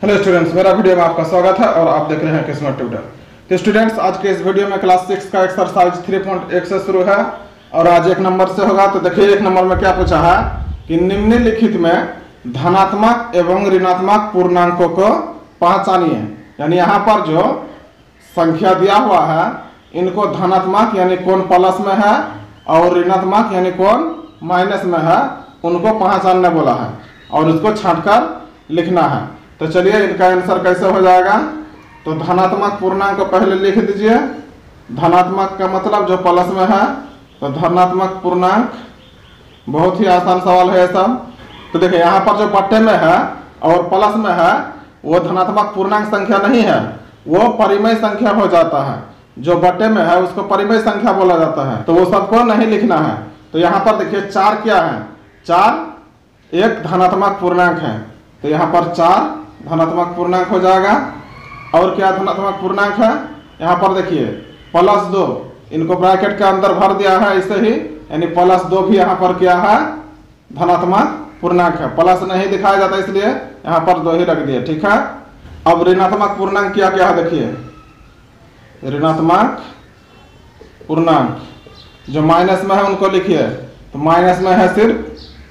Hello students, मेरा video में आपका स्वागत है और आप देख रहे हैं किस्मत ट्यूटर। तो स्टूडेंट्स, आज के इस वीडियो में क्लास 6 का एक्सरसाइज 3.1 से शुरू है और आज 1 नंबर से होगा। तो देखिए 1 नंबर में क्या पूछा है कि निम्नलिखित में धनात्मक एवं ऋणात्मक पूर्णांकों को पहचानिए। यानी यहाँ पर जो संख्या दिया हुआ है इनको धनात्मक यानी कौन प्लस में है और ऋणात्मक यानी कौन माइनस में है, उनको पहचानने बोला है और उसको छांटकर लिखना है। तो चलिए इनका आंसर कैसे हो जाएगा। तो धनात्मक पूर्णांक को पहले लिख दीजिए। धनात्मक का मतलब जो प्लस में है, तो धनात्मक पूर्णांक बहुत ही आसान सवाल है सब। तो देखिए यहाँ पर जो बट्टे में है और प्लस में है वो धनात्मक पूर्णांक संख्या नहीं है, वो परिमेय संख्या हो जाता है। जो बट्टे में है उसको परिमेय संख्या बोला जाता है, तो वो सबको नहीं लिखना है। तो यहाँ पर देखिए 4 क्या है, 4 एक धनात्मक पूर्णांक है, तो यहाँ पर 4 धनात्मक पूर्णांक हो जाएगा। और क्या धनात्मक पूर्णांक है, यहाँ पर देखिए +2, इनको ब्रैकेट के अंदर भर दिया है ऐसे ही, यानी +2 भी यहाँ पर क्या है धनात्मक पूर्णांक है। प्लस नहीं दिखाया जाता इसलिए यहाँ पर 2 ही रख दिए, ठीक है। अब ऋणात्मक पूर्णांक क्या क्या है देखिए। ऋणात्मक पूर्णांक जो माइनस में है उनको लिखिए। तो माइनस में है सिर्फ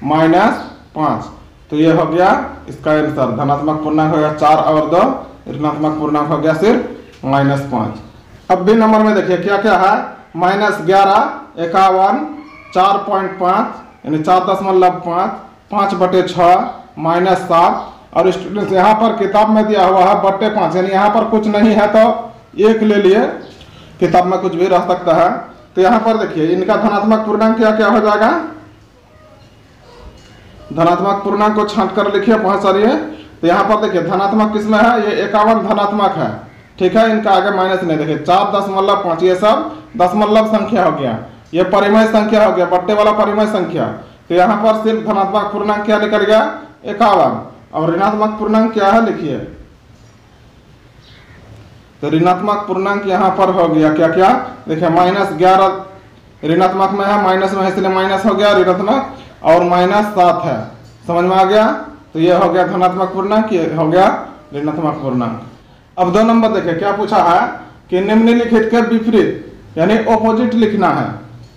-5, तो ये हो गया इसका आंसर। धनात्मक पूर्णांक हो गया 4 और 2, ऋणात्मक पूर्णांक हो गया सिर्फ -5। अब बी नंबर में देखिए क्या क्या है। -11, 51, 4.5 यानी 4.5, 5/6, -7। और स्टूडेंट्स यहाँ पर किताब में दिया हुआ है /5, यानी यहाँ पर कुछ नहीं है तो 1 ले लिए, किताब में कुछ भी रह सकता है। तो यहाँ पर देखिए इनका धनात्मक पूर्णांक क्या क्या हो जाएगा। धनात्मक पूर्णांक को छांट कर लिखिए, पहचानिए। तो यहाँ पर देखिए धनात्मक किसमें है, ये 51 धनात्मक है, ठीक है। इनका आगे माइनस नहीं, देखिए 4.5 ये सब दशमलव संख्या हो गया, ये परिमेय संख्या हो गया, बट्टे वाला परिमेय संख्या। तो यहाँ पर सिर्फ धनात्मक पूर्णांक क्या निकल गया 51 और ऋणात्मक पूर्णांक क्या है लिखिए। तो ऋणात्मक पूर्णांक यहाँ पर हो गया क्या क्या देखिए, -11 ऋणात्मक में है, माइनस में है इसलिए माइनस हो गया ऋणात्मक, और -7 है, समझ में आ गया। तो ये हो गया धनात्मक पूर्णांक, ये हो गया ऋणात्मक पूर्णांक। अब 2 नंबर देखिए क्या पूछा है कि निम्नलिखित के विपरीत यानी ऑपोजिट लिखना है,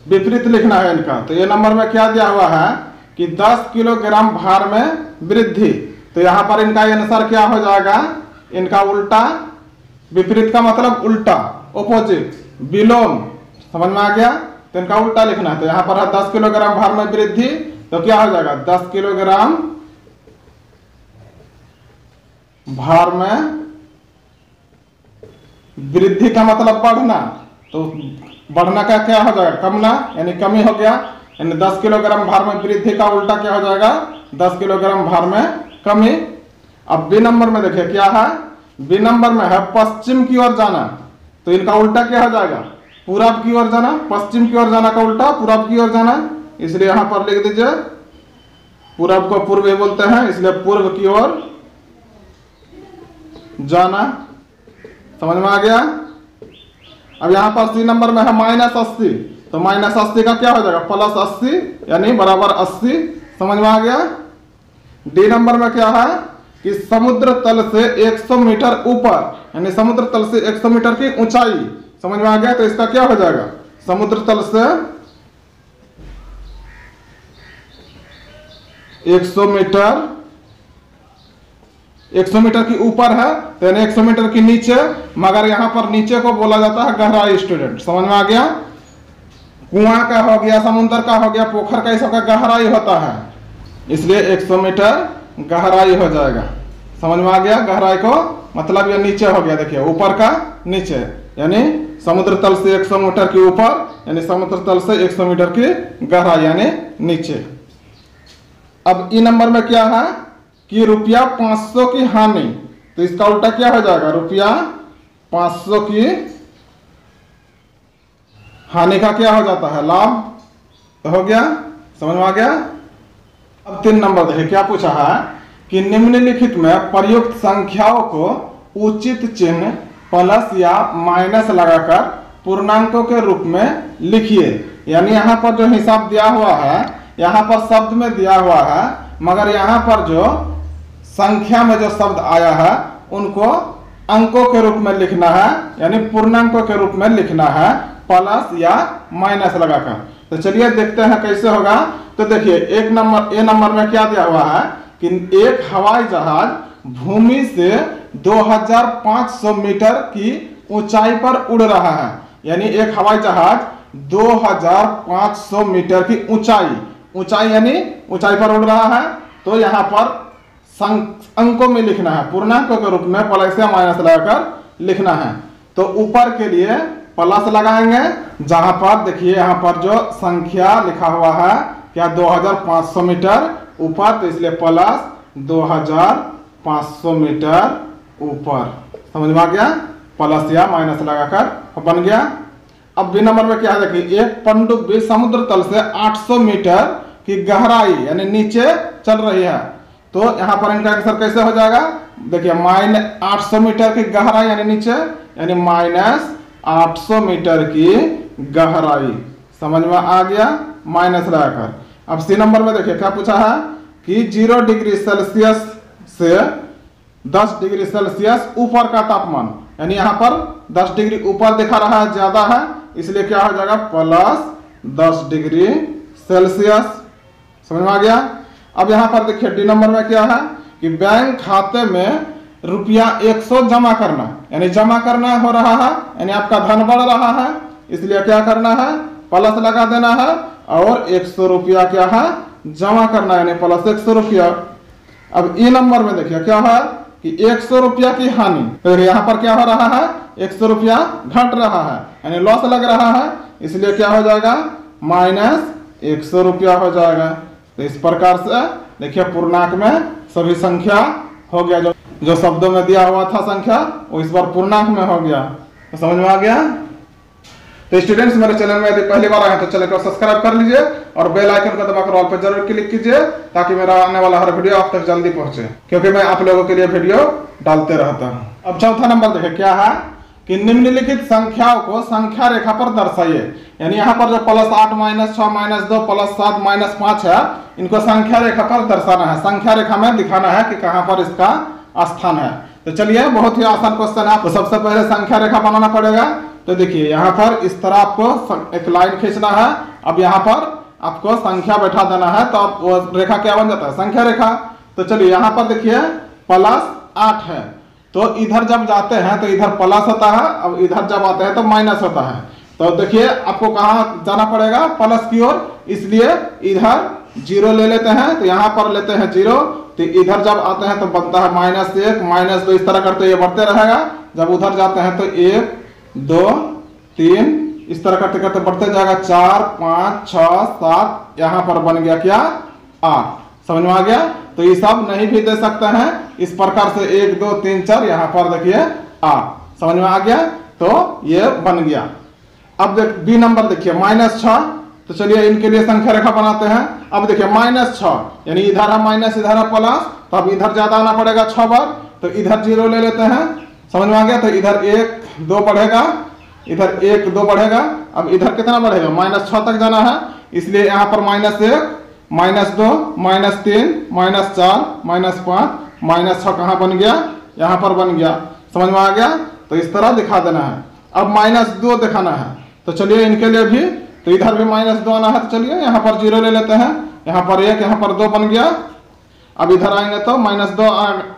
विपरीत लिखना है इनका। तो ये नंबर में क्या दिया हुआ है कि 10 किलोग्राम भार में वृद्धि। तो यहाँ पर इनका आंसर क्या हो जाएगा, इनका उल्टा, विपरीत का मतलब उल्टा, ऑपोजिट, विलोम, समझ में आ गया। तो इनका उल्टा लिखना है। तो यहाँ पर है 10 किलोग्राम भार में वृद्धि, तो क्या हो जाएगा 10 किलोग्राम भार में वृद्धि का मतलब बढ़ना, तो बढ़ना का क्या हो जाएगा कमना, यानी कमी हो गया। यानी 10 किलोग्राम भार में वृद्धि का उल्टा क्या हो जाएगा 10 किलोग्राम भार में कमी। अब बी नंबर में देखिए क्या है, बी नंबर में है पश्चिम की ओर जाना। तो इनका उल्टा क्या हो जाएगा पूरब की ओर जाना, पश्चिम की ओर जाना का उल्टा पूरब की ओर जाना, इसलिए यहां पर लिख दीजिए। पूरब को पूर्व बोलते हैं, इसलिए पूर्व की ओर जाना, समझ में आ गया। अब यहां पर सी नंबर में है -80, तो -80 का क्या हो जाएगा +80 यानी बराबर 80, समझ में आ गया। डी नंबर में क्या है कि समुद्र तल से 100 मीटर ऊपर, यानी समुद्र तल से 100 मीटर की ऊंचाई, समझ में आ गया। तो इसका क्या हो जाएगा समुद्र तल से 100 मीटर की ऊपर है, तो यानी 100 मीटर की नीचे, मगर यहाँ पर नीचे को बोला जाता है गहराई। स्टूडेंट समझ में आ गया। कुआं का हो गया, समुद्र का हो गया, पोखर का, इसका गहराई होता है, इसलिए 100 मीटर गहराई हो जाएगा, समझ में आ गया। गहराई को मतलब ये नीचे हो गया, देखिए ऊपर का नीचे, यानी समुद्र तल से 100 मीटर के ऊपर, यानी समुद्र तल से 100 मीटर की गहराई यानी नीचे। अब ई नंबर में क्या है कि ₹500 की हानि। तो इसका उल्टा क्या हो जाएगा ₹500 की हानि का क्या हो जाता है लाभ, तो हो गया, समझ में आ गया। अब 3 नंबर देखिए क्या पूछा है कि निम्नलिखित में प्रयुक्त संख्याओं को उचित चिन्ह प्लस या माइनस लगाकर पूर्णांकों के रूप में लिखिए। यानी यहाँ पर जो हिसाब दिया हुआ है, यहाँ पर शब्द में दिया हुआ है, मगर यहाँ पर जो संख्या में जो शब्द आया है उनको अंकों के रूप में लिखना है, यानी पूर्णांकों के रूप में लिखना है, प्लस या माइनस लगाकर। तो चलिए देखते हैं कैसे होगा। तो देखिए एक नंबर ए नंबर में क्या दिया हुआ है कि एक हवाई जहाज भूमि से 2500 मीटर की ऊंचाई पर उड़ रहा है, यानी एक हवाई जहाज 2500 मीटर की ऊंचाई यानी ऊंचाई पर उड़ रहा है। तो यहाँ पर अंकों में लिखना है, पूर्णांकों के रूप में प्लस या माइनस लगाकर लिखना है। तो ऊपर के लिए प्लस लगाएंगे, जहां पर देखिए यहाँ पर जो संख्या लिखा हुआ है क्या 2500 मीटर ऊपर, तो इसलिए प्लस 2500 मीटर ऊपर। समझ में आ गया, प्लस या माइनस लगाकर बन गया। अब बी नंबर में क्या है देखिए, एक पनडुब्बी समुद्र तल से 800 मीटर की गहराई यानी नीचे चल रही है। तो यहाँ पर इनका आंसर कैसे हो जाएगा, देखिए -800 मीटर की गहराई यानी नीचे, यानी -800 मीटर की गहराई। समझ में आ गया, माइनस लगाकर। अब सी नंबर में देखिए क्या पूछा है कि 0 डिग्री सेल्सियस से 10 डिग्री सेल्सियस ऊपर का तापमान, यानी यहाँ पर 10 डिग्री ऊपर दिखा रहा है, ज्यादा है, इसलिए क्या हो जाएगा प्लस 10 डिग्री सेल्सियस। समझ में आ गया। अब यहाँ पर देखिए डी नंबर में क्या है कि बैंक खाते में रुपया 100 जमा करना, यानी जमा करना हो रहा है, यानी आपका धन बढ़ रहा है, इसलिए क्या करना है प्लस लगा देना है, और 100 रुपया क्या है जमा करना है, यानी प्लस 100 रुपया। अब ई नंबर में देखिए क्या है कि 100 रुपया की हानि, तो यहाँ पर क्या हो रहा है 100 रुपया घट रहा है, यानी लॉस लग रहा है, इसलिए क्या हो जाएगा -100 रुपया हो जाएगा। तो इस प्रकार से देखिए पूर्णांक में सभी संख्या हो गया, जो शब्दों में दिया हुआ था संख्या वो इस बार पूर्णांक में हो गया। तो समझ में आ गया। तो स्टूडेंट्स मेरे चैनल में यदि पहली बार आए तो चैनल को सब्सक्राइब कर लीजिए और बेल आइकन को दबाकर ऑल पर जरूर क्लिक कीजिए, ताकि मेरा आने वाला हर वीडियो आप तक जल्दी पहुंचे, क्योंकि मैं आप लोगों के लिए वीडियो डालते रहता हूं। अब चौथा नंबर देखिए क्या है कि निम्नलिखित संख्याओं को संख्या रेखा पर दर्शाइए, यानी यहाँ पर जो +8 -6 -2 +7 -5 है, इनको संख्या रेखा पर दर्शाना है, संख्या रेखा में दिखाना है कि कहाँ पर इसका स्थान है। तो चलिए बहुत ही आसान क्वेश्चन है। तो सबसे पहले संख्या रेखा बनाना पड़ेगा। तो देखिए यहाँ पर इस तरह आपको एक लाइन खींचना है। अब यहाँ पर आपको संख्या बैठा देना है, तो आप वो रेखा क्या बन जाता है संख्या रेखा। तो चलिए यहाँ पर देखिए +8 है, तो इधर जब जाते हैं तो इधर प्लस होता है, अब इधर जब आते हैं तो माइनस होता है। तो देखिए आपको कहाँ जाना पड़ेगा प्लस की ओर, इसलिए इधर 0 ले लेते हैं, तो यहाँ पर लेते हैं 0, तो इधर जब आते हैं तो बनता है -1 -2, इस तरह करते ये बढ़ते रहेगा। जब उधर जाते हैं तो 1 2 3 इस तरह करते करते बढ़ते जाएगा, 4 5 6 7, यहाँ पर बन गया क्या 8। समझ में आ गया। तो ये सब नहीं भी दे सकते हैं, इस प्रकार से 1 2 3 4 यहाँ पर देखिए 8। समझ में आ गया, तो ये बन गया। अब देख बी नंबर देखिए -6, तो चलिए इनके लिए संख्या रेखा बनाते हैं। अब देखिए -6 यानी इधर है माइनस इधर है प्लस, तो अब इधर ज्यादा आना पड़ेगा 6 बार, तो इधर 0 ले लेते हैं। समझ में आ गया। तो इधर 1 2 बढ़ेगा, इधर 1 2 बढ़ेगा, अब इधर कितना बढ़ेगा -6 तक जाना है, इसलिए यहाँ पर -1 -2 -3 -4 -5 -6 कहाँ बन गया, यहाँ पर बन गया। समझ में आ गया। तो इस तरह दिखा देना है। अब -2 दिखाना है, तो चलिए इनके लिए भी, तो इधर भी -2 आना है, तो चलिए यहाँ पर 0 ले लेते हैं, यहाँ पर 1 यहाँ पर 2 बन गया। अब इधर आएंगे तो -2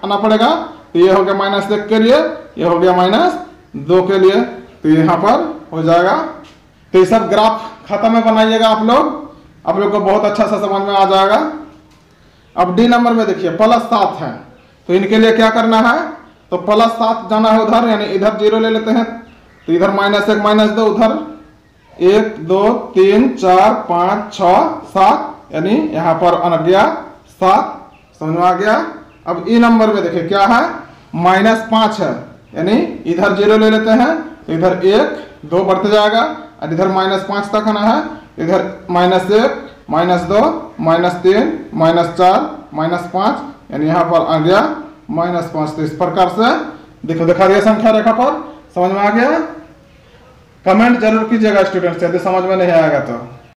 आना पड़ेगा, तो ये हो गया -1 के लिए, ये हो गया -2 के लिए, तो यहाँ पर हो जाएगा। तो ये सब ग्राफ खाता में बनाइएगा आप लोग को बहुत अच्छा सा समझ में आ जाएगा। अब डी नंबर में देखिए +7 है, तो इनके लिए क्या करना है, तो +7 जाना है उधर, यानी इधर 0 ले लेते हैं, तो इधर -1 -2 उधर 1 2 3 4 5 6 7, यानी यहाँ पर आ गया 7। समझ में आ गया। अब ई नंबर में देखिए क्या है -5 है, यानी इधर 0 ले लेते हैं, तो इधर 1 2 बढ़ते जाएगा, और इधर -5 तक आना है, इधर -1 -2 -3 -4 -5, यानी यहाँ पर आ गया -5। तो इस प्रकार से देखो दिखा दिया संख्या रेखा पर। समझ में आ गया। कमेंट जरूर कीजिएगा स्टूडेंट्स यदि समझ में नहीं आएगा तो।